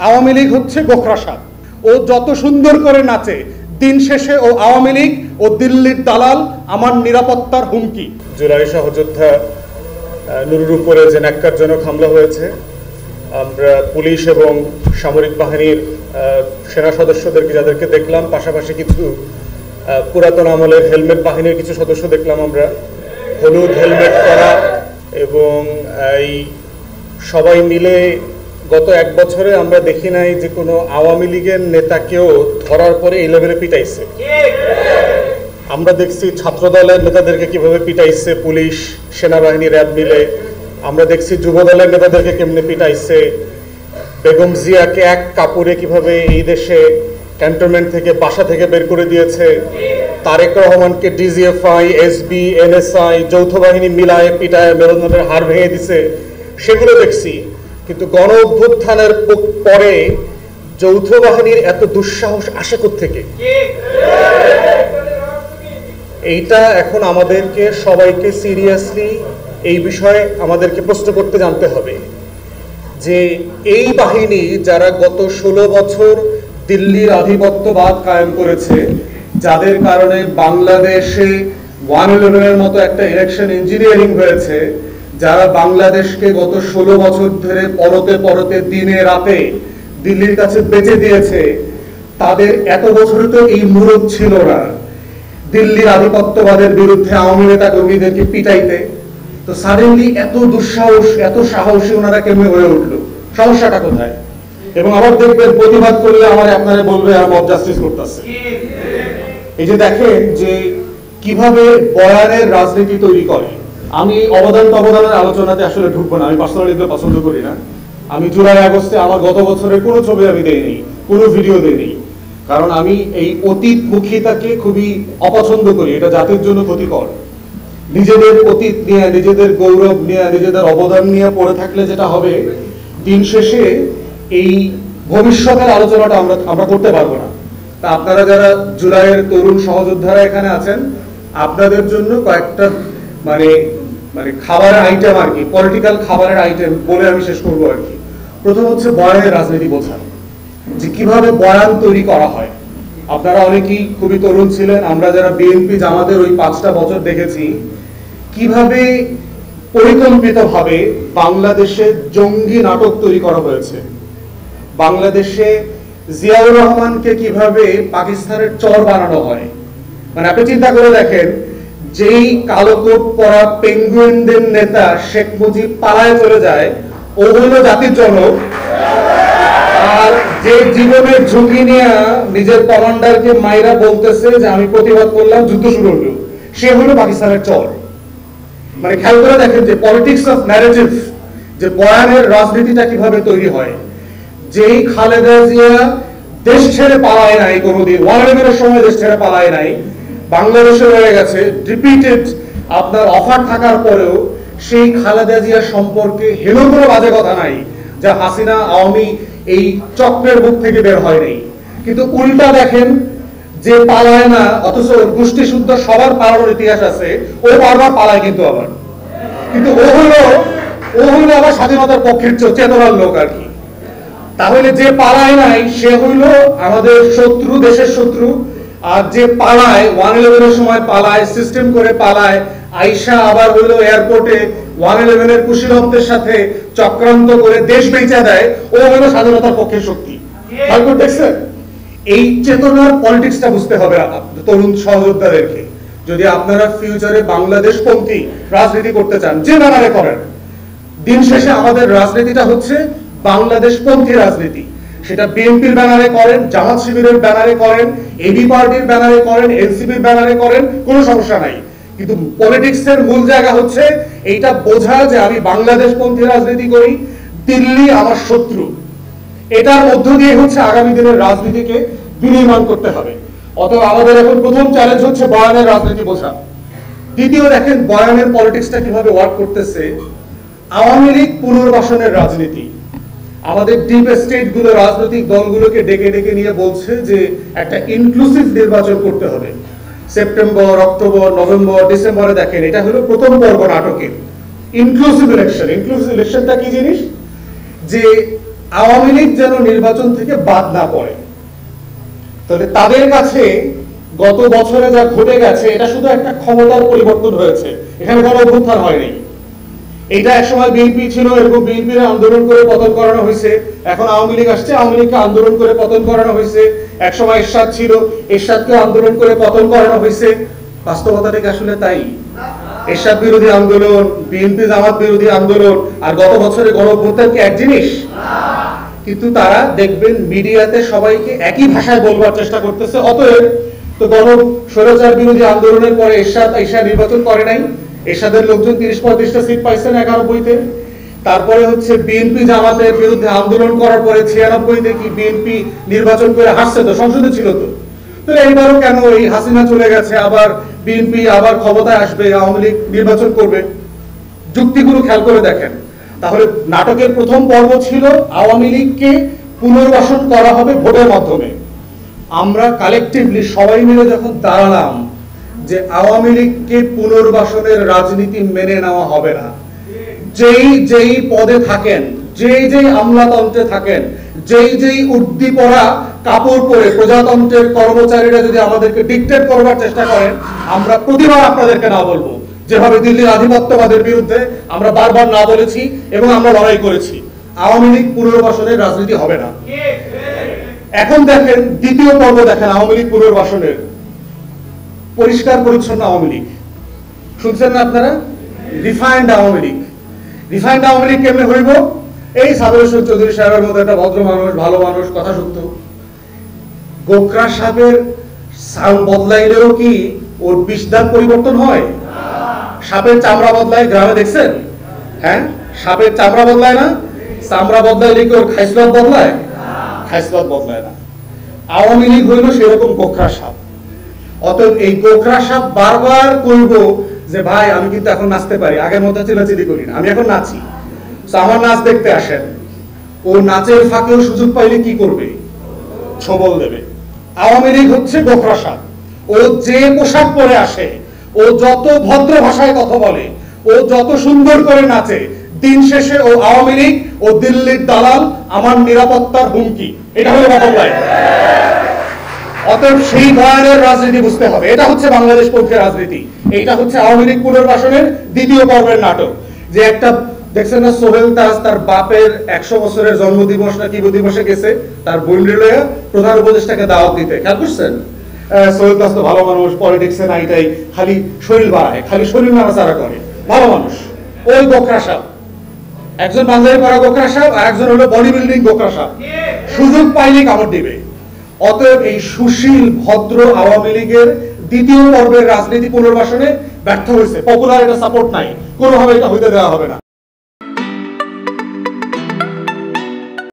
আওয়ামী লীগ হচ্ছে গোখরা সাপ। ও যত সুন্দর করে নাচে, দিন শেষে ও আওয়ামী লীগ ও দিল্লির দালাল, আমার নিরাপত্তার হুমকি। জুলাই সহযোদ্ধা নুরুর উপরে যে ন্যাক্কারজনক হামলা হয়েছে, আমরা পুলিশ এবং সামরিক বাহিনীর সেনা সদস্যদেরকে যাদেরকে দেখলাম, পাশাপাশি কিছু পুরাতন আমলের হেলমেট বাহিনীর কিছু সদস্য দেখলাম আমরা, হলুদ হেলমেট পরা, এবং এই সবাই মিলে গত এক বছরে আমরা দেখি নাই যে কোনো আওয়ামী লীগের নেতাকেও ধরার পরে এই লেভেলে পিটাইছে। আমরা দেখছি ছাত্র দলের নেতাদেরকে কিভাবে পিটাইছে পুলিশ, সেনাবাহিনী, র্যাব মিলে। আমরা দেখছি যুব দলের নেতাদেরকে কেমনে পিটাইছে। বেগম জিয়াকে এক কাপড়ে কিভাবে এই দেশে ক্যান্টনমেন্ট থেকে, বাসা থেকে বের করে দিয়েছে। তারেক রহমানকে ডিজিএফআই, এসবি, এনএসআই, যৌথ বাহিনী মিলায় পিটায় মেরুদণ্ডের হাড় ভেঙে দিছে, সেগুলো দেখছি। কিন্তু গণ অভ্যুত্থানের পরে যৌথ বাহিনীর এত দুঃসাহস আসে কোত্থেকে? এইটা এখন আমাদেরকে সবাইকে সিরিয়াসলি এই বিষয়ে আমাদেরকে প্রশ্ন করতে জানতে হবে যে এই বাহিনী যারা গত 16 বছর দিল্লির আধিপত্যবাদ কায়েম করেছে, যাদের কারণে বাংলাদেশে 111-এর মতো একটা ইলেকশন ইঞ্জিনিয়ারিং হয়েছে, যারা বাংলাদেশকে গত 16 বছর ধরে পরতে পরতে দিনে রাতে দিল্লির কাছে বেঁচে দিয়েছে, তাদের এত বছরে তো এই মুরুদ ছিল না দিল্লির আধিপত্যবাদের বিরুদ্ধে আওয়ামী নেতা কর্মীদেরকে পিটাইতে। তো সাডেনলি এত দুঃসাহস, এত সাহসী ওনারা কেমনে হয়ে উঠলো? সমস্যাটা কোথায়? এবং আবার দেখবেন প্রতিবাদ করলে আপনারা বলবে আর মব জাস্টিস করতেছে। এই যে দেখেন যে কিভাবে বয়ানের রাজনীতি তৈরি করে। আমি অবদানের আলোচনাতে আসলে ঢুকবো না, আমি পার্সোনালি এগুলো পছন্দ করি না। আমি জুলাই আগস্টে আমার গত বছরের কোনো ছবি আমি দেইনি, কোনো ভিডিও দেইনি, কারণ আমি এই অতীত মুখিতাকে খুবই অপছন্দ করি। এটা জাতির জন্য ক্ষতিকর। নিজেদের অতীত নিয়ে, নিজেদের গৌরব নিয়ে, নিজেদের অবদান নিয়ে পড়ে থাকলে যেটা হবে, দিন শেষে এই ভবিষ্যতের আলোচনাটা আমরা করতে পারবো না। তা আপনারা যারা জুলাইয়ের তরুণ সহযোদ্ধারা এখানে আছেন, আপনাদের জন্য কয়েকটা মানে খাবারের আইটেম আর কি, পলিটিক্যাল খাবারের আইটেম বলে আমি শেষ করবো আর কি। প্রথম হচ্ছে বয়ানের রাজনীতি বোঝা, যে কিভাবে বয়ান তৈরি করা হয়। আপনারা অনেকেই খুবই তরুণ ছিলেন, আমরা যারা বিএনপি জামাতের ওই 5টা বছর দেখেছি কিভাবে পরিকল্পিতভাবে বাংলাদেশে জঙ্গি নাটক তৈরি করা হয়েছে। বাংলাদেশে জিয়াউর রহমানকে কিভাবে পাকিস্তানের চর বানানো হয়। মানে আপনি চিন্তা করে দেখেন, যেই কালো কোট পরা পেঙ্গুইনদের নেতা শেখ মুজিব পালায় চলে যায়, ও হলো জাতির জনক। আর যে জীবনের ঝুঁকি নিয়ে নিজের কমান্ডারকে মাইরা বলতেছে যে আমি প্রতিবাদ করলাম, যুদ্ধ শুরু হলো, সে হলো পাকিস্তানের চর। মানে খেয়াল করে দেখেন যে পলিটিক্স অফ ন্যারেটিভ, যে বয়ানের রাজনীতিটা কিভাবে তৈরি হয়। যেই খালেদা জিয়া দেশ ছেড়ে পালায় নাই কোনোদিন, 111-এর সময় দেশ ছেড়ে পালায় নাই, বাংলাদেশে রয়ে গেছে, রিপিটেড আপনার অফার থাকার পরেও সেই খালেদা জিয়া সম্পর্কে হেলো কোনো বাজে কথা নাই, যা হাসিনা আওয়ামী এই চক্রের মুখ থেকে বের হয় নাই। কিন্তু উল্টা দেখেন, যে পালায় না অথচ গোষ্ঠী শুদ্ধ সবার পালানোর ইতিহাস আছে, ও বারবার পালায় কিন্তু আবার। কিন্তু ও হইলো আবার স্বাধীনতার পক্ষের চেতনার লোক আর কি। তাহলে যে পালায় নাই সে হইল আমাদের শত্রু, দেশের শত্রু। আর যে পালায় 111-এর সময় পালায়, সিস্টেম করে পালায়, আইসা আবার হইলো এয়ারপোর্টে 111-এর কুশীলবদের সাথে চক্রান্ত করে দেশ বেচা দেয়, ও হইলো স্বাধীনতার পক্ষের শক্তি। দেখছেন? এই চেতনার পলিটিক্সটা বুঝতে হবে তরুণ সহযোদ্ধাদেরকে। যদি আপনারা ফিউচারে বাংলাদেশপন্থী রাজনীতি করতে চান, যে ব্যানারে করেন, দিন শেষে আমাদের রাজনীতিটা হচ্ছে বাংলাদেশপন্থী রাজনীতি। সেটা বিএনপির ব্যানারে করেন, জামাত শিবিরের ব্যানারে করেন, এবি পার্টির ব্যানারে করেন, এনসিপির ব্যানারে করেন, কোনো সমস্যা নাই। কিন্তু পলিটিক্সের মূল জায়গা হচ্ছে এইটা বোঝা যে আমি বাংলাদেশপন্থী রাজনীতি করি, দিল্লি আমার শত্রু। এটার মধ্য দিয়ে হচ্ছে আগামী দিনের রাজনীতিকে বিনির্মাণ করতে হবে। অতএব আমাদের এখন প্রথম চ্যালেঞ্জ হচ্ছে বয়ানের রাজনীতি বোঝা। দ্বিতীয়, দেখেন বয়ানের পলিটিক্সটা কিভাবে ওয়ার্ক করতেছে। আওয়ামী লীগ পুনর্বাসনের রাজনীতি। আমাদের ডিপ স্টেট গুলো, রাজনৈতিক দলগুলোকে ডেকে ডেকে নিয়ে বলছে যে একটা ইনক্লুসিভ নির্বাচন করতে হবে। সেপ্টেম্বর, অক্টোবর, নভেম্বর, ডিসেম্বরে দেখেন এটা হলো প্রথম পর্ব নাটকের ইনক্লুসিভ ইলেকশন। ইনক্লুসিভ ইলেকশনটা কি জিনিস? যে আওয়ামী লীগ যেন নির্বাচন থেকে বাদ না পড়ে। তাহলে তাদের কাছে গত বছরে যা ঘটে গেছে এটা শুধু একটা ক্ষমতার পরিবর্তন হয়েছে, এখানে কোনো অভ্যুত্থান হয়নি। এটা একসময় বিএনপি ছিল, এরকম বিএনপির আন্দোলন করে পতন করানো হয়েছে। এখন আওয়ামী লীগ আসছে, আওয়ামী লীগকে আন্দোলন করে পতন করানো হয়েছে। একসময় এরশাদ ছিল, এরশাদকে আন্দোলন করে পতন করানো হয়েছে। বাস্তবতাটা কি আসলে তাই? এরশাদ বিরোধী আন্দোলন, বিএনপি জামাত বিরোধী আন্দোলন আর গত বছরে গণঅভ্যুত্থান কি এক জিনিস? কিন্তু তারা দেখবেন মিডিয়াতে সবাইকে একই ভাষায় বলবার চেষ্টা করতেছে। অতএব তো স্বৈরাচার বিরোধী আন্দোলনের পরে এরশাদ নির্বাচন করে নাই, এরশাদের লোকজন 30-35টা সিট পাইছেন 91-তে। তারপরে হচ্ছে বিএনপি জামাতের বিরুদ্ধে আন্দোলন করার পরে 96-তে কি বিএনপি নির্বাচন করে হারছে, তো সংসদে ছিল তো। তাহলে এইবারও কেন এই হাসিনা চলে গেছে, আবার বিএনপি আবার ক্ষমতায় আসবে, আওয়ামী লীগ নির্বাচন করবে? যুক্তিগুলো খেয়াল করে দেখেন। তাহলে নাটকের প্রথম পর্ব ছিল আওয়ামী লীগকে পুনর্বাসন করা হবে ভোটের মাধ্যমে। আমরা কালেকটিভলি সবাই মিলে যখন দাঁড়ালাম যে আওয়ামী লীগকে পুনর্বাসনের রাজনীতি মেনে নেওয়া হবে না, যেই পদে থাকেন, যেই আমলাতন্ত্রে থাকেন, যেই উর্দি পরা কাপড় পরে প্রজাতন্ত্রের কর্মচারীরা যদি আমাদেরকে ডিক্টেট করবার চেষ্টা করেন, আমরা প্রতিবার আপনাদেরকে না বলবো। যেভাবে দিল্লির আধিপত্যবাদের বিরুদ্ধে আমরা বারবার না বলেছি এবং আমরা লড়াই করেছি, আওয়ামী লীগ পুনর্বাসনের রাজনীতি হবে না। এখন দেখেন দ্বিতীয় পর্ব, দেখেন আওয়ামী লীগ পুনর্বাসনের। পরিষ্কার পরিচ্ছন্ন আওয়ামী লীগ শুনছেন না আপনারা? রিফাইন্ড আওয়ামী লীগ। রিফাইন্ড আওয়ামী লীগ কেমনে হইব? এই সাবের হোসেন চৌধুরী সাহেবের মতো একটা ভদ্র মানুষ, ভালো মানুষ, কথা সত্য। গোকরা সাহেবের সাউন্ড বদলাইলেও কি ওর বিষদান পরিবর্তন হয়? সাপের চামড়া বদলায়, গ্রামে দেখছেন? হ্যাঁ, সাপের চামড়া বদলায় না? চামড়া বদলাইলে কি ওর খাইসলত বদলায়? খাইসলত বদলায় না। আওয়ামী লীগ হইল সেরকম গোকরা সাপ। অতএব এই গোকরা সাপ বারবার কইব যে ভাই আমি কিন্তু এখন নাচতে পারি, আগের মতো চিলাচিলি করি না, আমি এখন নাচি, আমার নাচ দেখতে আসেন। ও নাচের ফাঁকেও সুযোগ পাইলে কি করবে? ছবল দেবে। আওয়ামী লীগ হচ্ছে গোকরা সাপ। ও যে পোশাক পরে আসে, ও যত ভদ্র ভাষায় কথা বলে, ও যত সুন্দর করে নাচে, দিন শেষে ও আওয়ামী লীগ, ও দিল্লির দালাল, আমার নিরাপত্তার হুমকি। এটা হলো বটম লাইন। অতএব সেই ধরনের রাজনীতি বুঝতে হবে। এটা হচ্ছে বাংলাদেশ পক্ষের রাজনীতি। এটা হচ্ছে আওয়ামী লীগ পুনর্বাসনের দ্বিতীয় পর্বের নাটক। যে একটা দেখছেন না, সোহেল তাজ তার বাপের 100 বছরের জন্মদিবস না কি দিবসে গেছে তার বোন রিলয়া প্রধান উপদেষ্টাকে দাওয়াত দিতে, খেয়াল করছেন? সোহেল তাজ তো ভালো মানুষ, পলিটিক্সে নাইটাই খালি শরীর বাড়ায়, খালি শরীর নাড়াচাড়া করে, ভালো মানুষ। ওই গোকরা সাপ, একজন বাংলায় করা গোকরা সাপ আর একজন হলো বডি বিল্ডিং গোকরা সাপ, সুযোগ পাইলে কামড় দিবে। অতএব এই সুশীল ভদ্র আওয়ামী লীগের দ্বিতীয় পর্বের রাজনীতি পুনর্বাসনে ব্যর্থ হয়েছে। পপুলার এটা সাপোর্ট নাই, কোনোভাবে এটা হইতে দেওয়া হবে না।